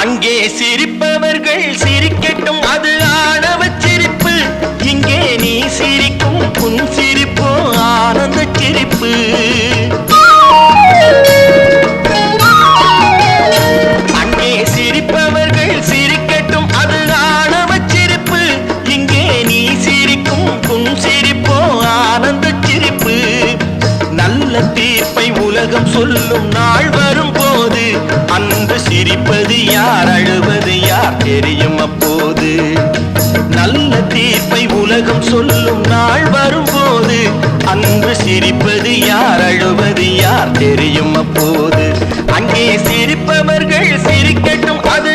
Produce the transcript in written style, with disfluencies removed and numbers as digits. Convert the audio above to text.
அங்கே சிரிப்பவர்கள் சிரிக்கட்டும், அது ஆணவ சிரிப்பு. இங்கே நீ சிரிக்கும் புன் சிரிப்போ ஆனந்த சிரிப்பு. அங்கே சிரிப்பவர்கள் சிரிக்கட்டும், அது ஆணவ சிரிப்பு. இங்கே நீ சிரிக்கும் புன் சிரிப்போ ஆனந்த சிரிப்பு. நல்ல தீர்ப்பை உலகம் சொல்லும் நாள் வரும் போது அன்று சிரிப்பது யார், அழுவது யார் தெரியும் அப்போது. நல்ல தீர்ப்பை உலகம் சொல்லும் நாள் வரும்போது அன்று சிரிப்பது யார், அழுவது யார் தெரியும் அப்போது. அங்கே சிரிப்பவர்கள் சிரிக்கட்டும், அது